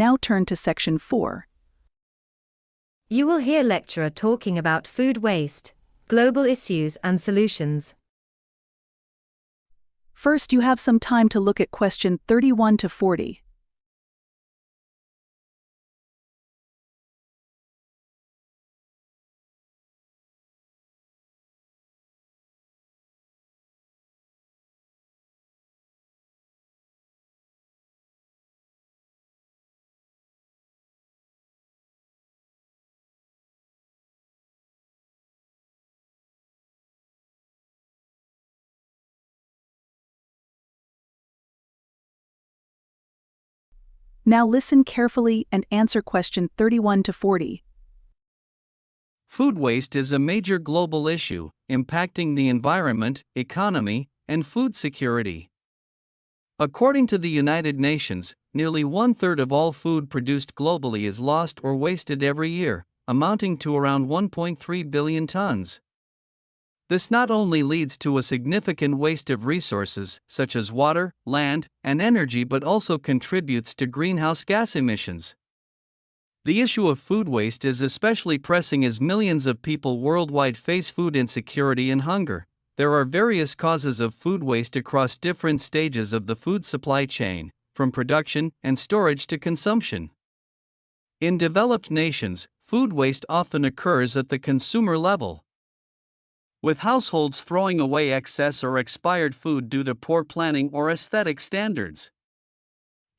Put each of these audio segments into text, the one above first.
Now turn to section 4. You will hear lecturer talking about food waste, global issues and solutions. First, you have some time to look at question 31 to 40. Now listen carefully and answer question 31 to 40. Food waste is a major global issue, impacting the environment, economy, and food security. According to the United Nations, nearly 1/3 of all food produced globally is lost or wasted every year, amounting to around 1.3 billion tons. This not only leads to a significant waste of resources, such as water, land, and energy, but also contributes to greenhouse gas emissions. The issue of food waste is especially pressing as millions of people worldwide face food insecurity and hunger. There are various causes of food waste across different stages of the food supply chain, from production and storage to consumption. In developed nations, food waste often occurs at the consumer level, with households throwing away excess or expired food due to poor planning or aesthetic standards.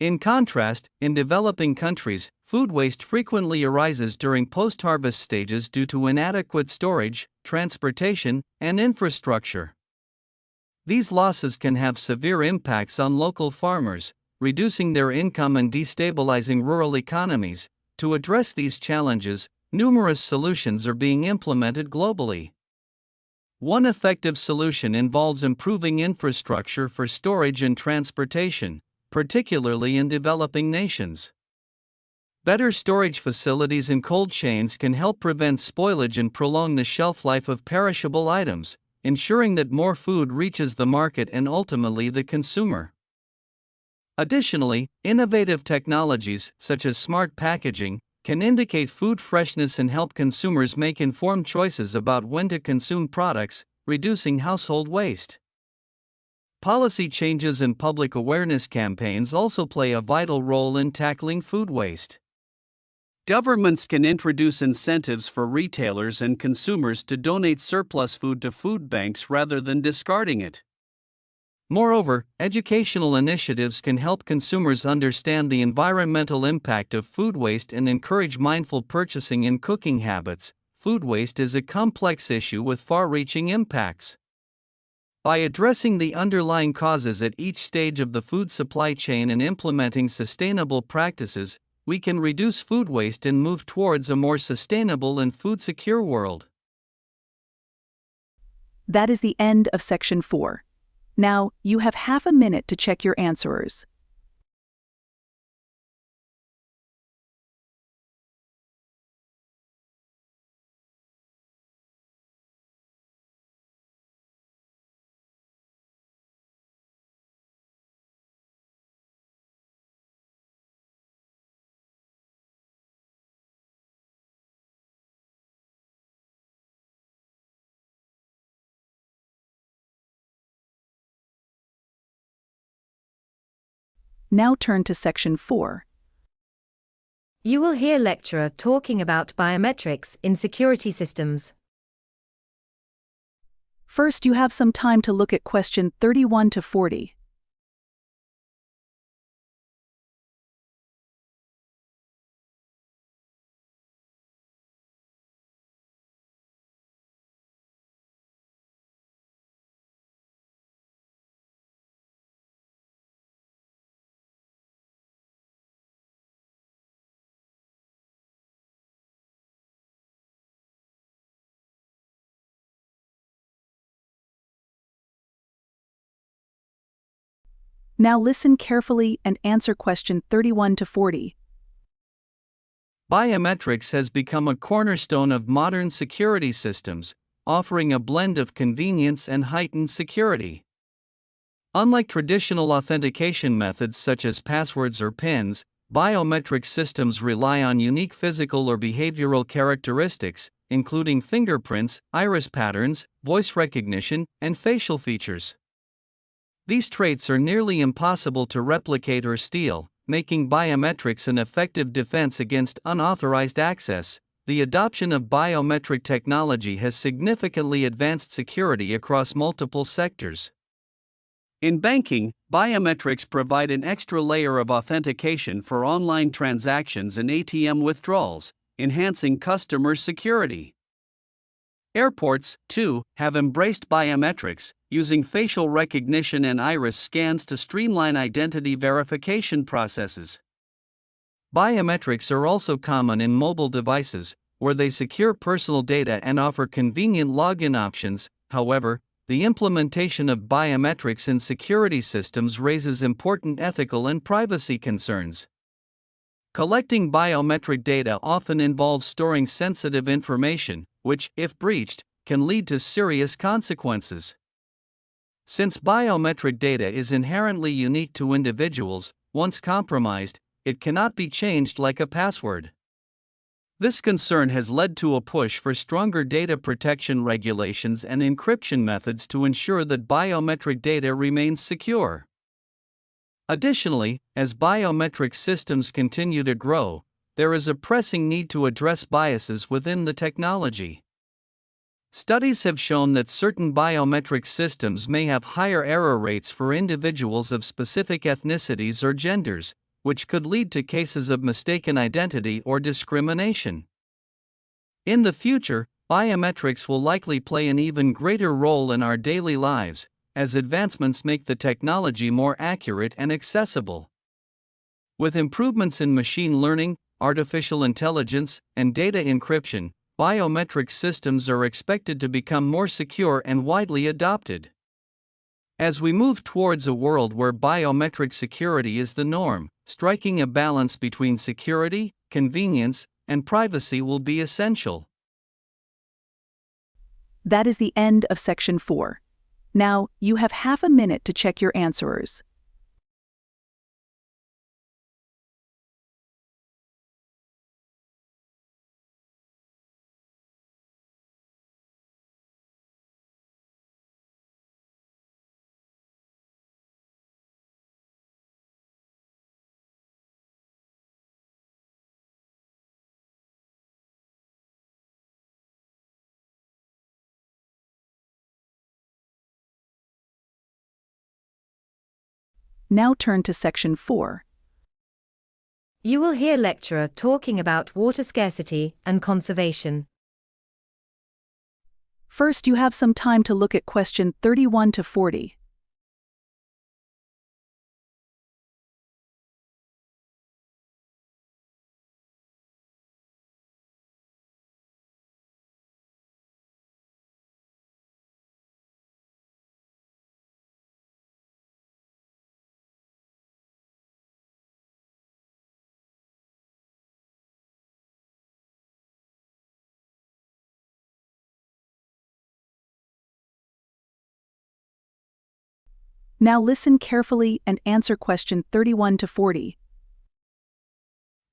In contrast, in developing countries, food waste frequently arises during post-harvest stages due to inadequate storage, transportation, and infrastructure. These losses can have severe impacts on local farmers, reducing their income and destabilizing rural economies. To address these challenges, numerous solutions are being implemented globally. One effective solution involves improving infrastructure for storage and transportation, particularly in developing nations. Better storage facilities and cold chains can help prevent spoilage and prolong the shelf life of perishable items, ensuring that more food reaches the market and ultimately the consumer. Additionally, innovative technologies, such as smart packaging, can indicate food freshness and help consumers make informed choices about when to consume products, reducing household waste. Policy changes and public awareness campaigns also play a vital role in tackling food waste. Governments can introduce incentives for retailers and consumers to donate surplus food to food banks rather than discarding it. Moreover, educational initiatives can help consumers understand the environmental impact of food waste and encourage mindful purchasing and cooking habits. Food waste is a complex issue with far-reaching impacts. By addressing the underlying causes at each stage of the food supply chain and implementing sustainable practices, we can reduce food waste and move towards a more sustainable and food-secure world. That is the end of section 4. Now, you have half a minute to check your answers. Now turn to section 4. You will hear lecturer talking about biometrics in security systems. First, you have some time to look at question 31 to 40. Now listen carefully and answer question 31 to 40. Biometrics has become a cornerstone of modern security systems, offering a blend of convenience and heightened security. Unlike traditional authentication methods such as passwords or PINs, biometric systems rely on unique physical or behavioral characteristics, including fingerprints, iris patterns, voice recognition, and facial features. These traits are nearly impossible to replicate or steal, making biometrics an effective defense against unauthorized access. The adoption of biometric technology has significantly advanced security across multiple sectors. In banking, biometrics provide an extra layer of authentication for online transactions and ATM withdrawals, enhancing customer security. Airports, too, have embraced biometrics, using facial recognition and iris scans to streamline identity verification processes. Biometrics are also common in mobile devices, where they secure personal data and offer convenient login options. However, the implementation of biometrics in security systems raises important ethical and privacy concerns. Collecting biometric data often involves storing sensitive information, which, if breached, can lead to serious consequences. Since biometric data is inherently unique to individuals, once compromised, it cannot be changed like a password. This concern has led to a push for stronger data protection regulations and encryption methods to ensure that biometric data remains secure. Additionally, as biometric systems continue to grow, there is a pressing need to address biases within the technology. Studies have shown that certain biometric systems may have higher error rates for individuals of specific ethnicities or genders, which could lead to cases of mistaken identity or discrimination. In the future, biometrics will likely play an even greater role in our daily lives, as advancements make the technology more accurate and accessible. With improvements in machine learning, artificial intelligence, and data encryption, biometric systems are expected to become more secure and widely adopted. As we move towards a world where biometric security is the norm, striking a balance between security, convenience, and privacy will be essential. That is the end of Section 4. Now, you have half a minute to check your answers. Now turn to Section 4. You will hear lecturer talking about water scarcity and conservation. First, you have some time to look at question 31 to 40. Now listen carefully and answer question 31 to 40.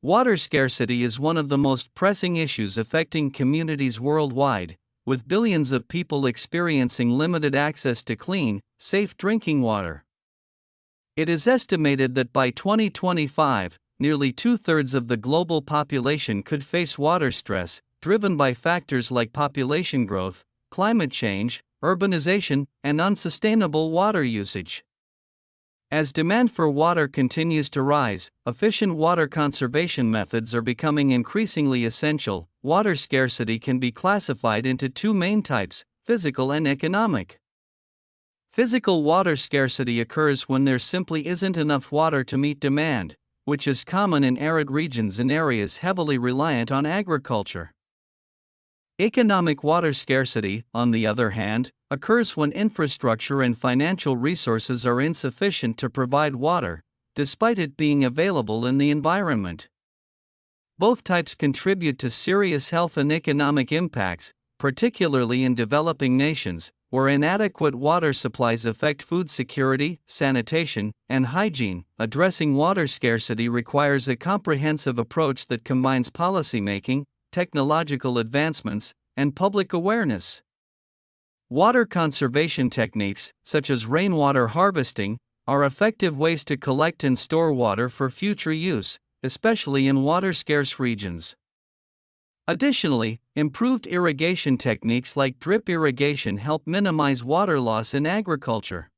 Water scarcity is one of the most pressing issues affecting communities worldwide, with billions of people experiencing limited access to clean, safe drinking water. It is estimated that by 2025, nearly two-thirds of the global population could face water stress, driven by factors like population growth, climate change, urbanization, and unsustainable water usage. As demand for water continues to rise, efficient water conservation methods are becoming increasingly essential. Water scarcity can be classified into two main types: physical and economic. Physical water scarcity occurs when there simply isn't enough water to meet demand, which is common in arid regions and areas heavily reliant on agriculture. Economic water scarcity, on the other hand, occurs when infrastructure and financial resources are insufficient to provide water, despite it being available in the environment. Both types contribute to serious health and economic impacts, particularly in developing nations, where inadequate water supplies affect food security, sanitation, and hygiene. Addressing water scarcity requires a comprehensive approach that combines policymaking, technological advancements, and public awareness. Water conservation techniques, such as rainwater harvesting, are effective ways to collect and store water for future use, especially in water-scarce regions. Additionally, improved irrigation techniques like drip irrigation help minimize water loss in agriculture.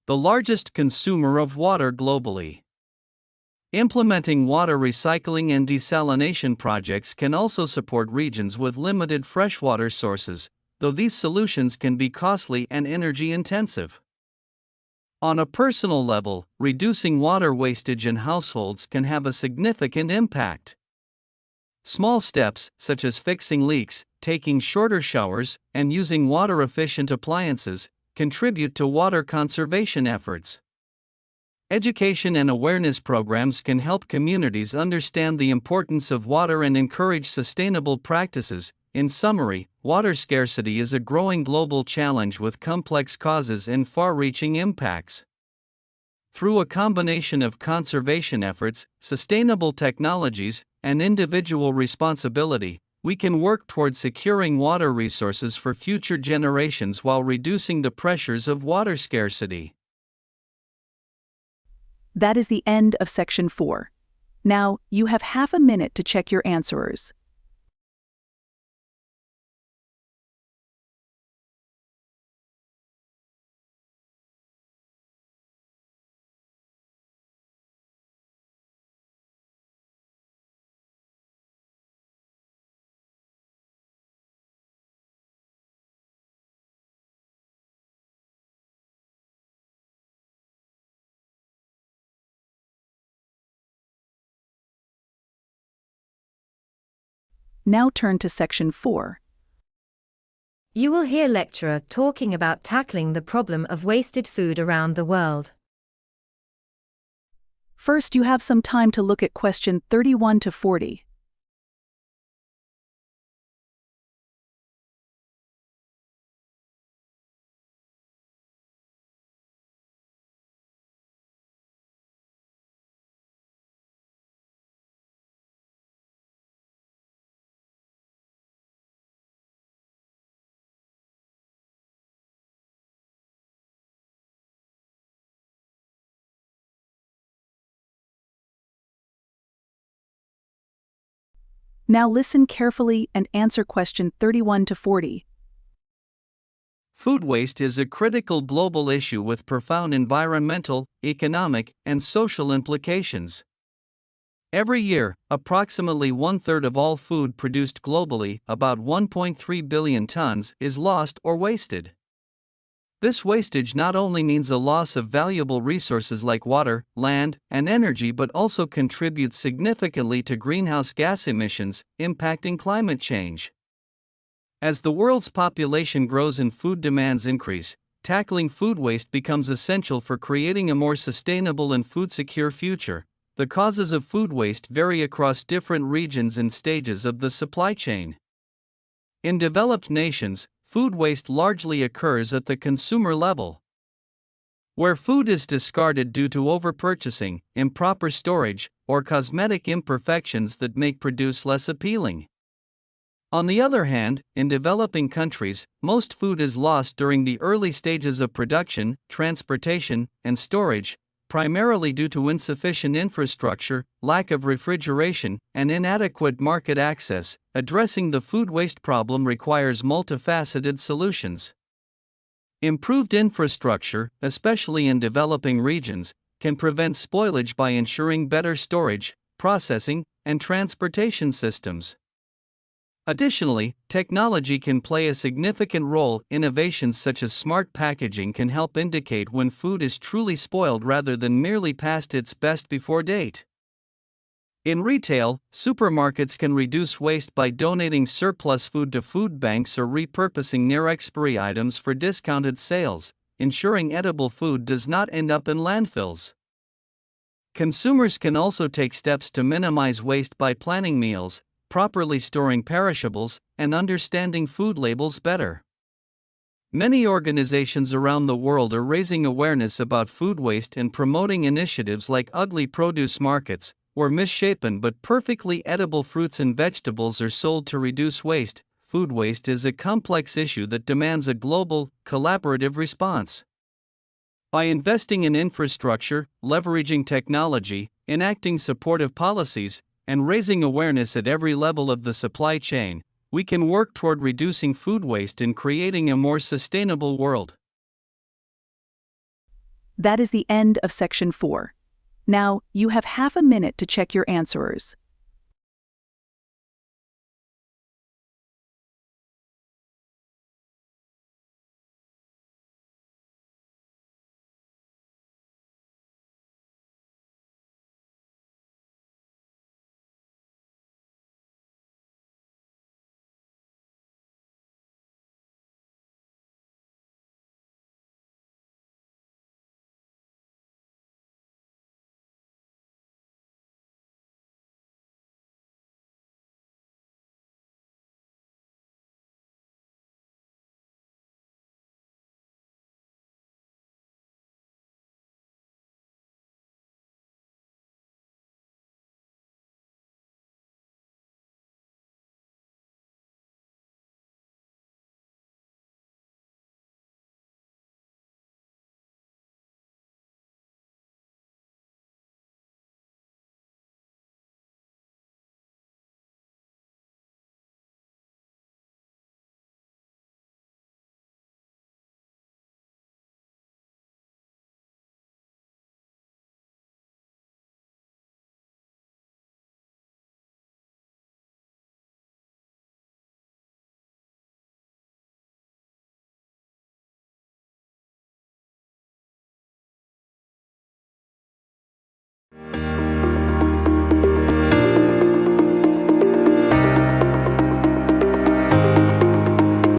The largest consumer of water globally. Implementing water recycling and desalination projects can also support regions with limited freshwater sources, though these solutions can be costly and energy-intensive. On a personal level, reducing water wastage in households can have a significant impact. Small steps, such as fixing leaks, taking shorter showers, and using water-efficient appliances, contribute to water conservation efforts. Education and awareness programs can help communities understand the importance of water and encourage sustainable practices. In summary, water scarcity is a growing global challenge with complex causes and far-reaching impacts. Through a combination of conservation efforts, sustainable technologies, and individual responsibility, we can work toward securing water resources for future generations while reducing the pressures of water scarcity. That is the end of Section 4. Now, you have half a minute to check your answers. Now turn to Section 4. You will hear lecturer talking about tackling the problem of wasted food around the world. First, you have some time to look at question 31 to 40. Now listen carefully and answer question 31 to 40. Food waste is a critical global issue with profound environmental, economic, and social implications. Every year, approximately one-third of all food produced globally, about 1.3 billion tons, is lost or wasted. This wastage not only means a loss of valuable resources like water, land, and energy but also contributes significantly to greenhouse gas emissions, impacting climate change. As the world's population grows and food demands increase, tackling food waste becomes essential for creating a more sustainable and food-secure future. The causes of food waste vary across different regions and stages of the supply chain. In developed nations, food waste largely occurs at the consumer level. Where food is discarded due to overpurchasing, improper storage, or cosmetic imperfections that make produce less appealing. On the other hand, in developing countries, most food is lost during the early stages of production, transportation, and storage, primarily due to insufficient infrastructure, lack of refrigeration, and inadequate market access. Addressing the food waste problem requires multifaceted solutions. Improved infrastructure, especially in developing regions, can prevent spoilage by ensuring better storage, processing, and transportation systems. Additionally, technology can play a significant role. Innovations such as smart packaging can help indicate when food is truly spoiled rather than merely past its best before date. In retail, supermarkets can reduce waste by donating surplus food to food banks or repurposing near-expiry items for discounted sales, ensuring edible food does not end up in landfills. Consumers can also take steps to minimize waste by planning meals, properly storing perishables, and understanding food labels better. Many organizations around the world are raising awareness about food waste and promoting initiatives like ugly produce markets, where misshapen but perfectly edible fruits and vegetables are sold to reduce waste. Food waste is a complex issue that demands a global, collaborative response. By investing in infrastructure, leveraging technology, enacting supportive policies, and raising awareness at every level of the supply chain, we can work toward reducing food waste and creating a more sustainable world. That is the end of section 4. Now, you have half a minute to check your answers.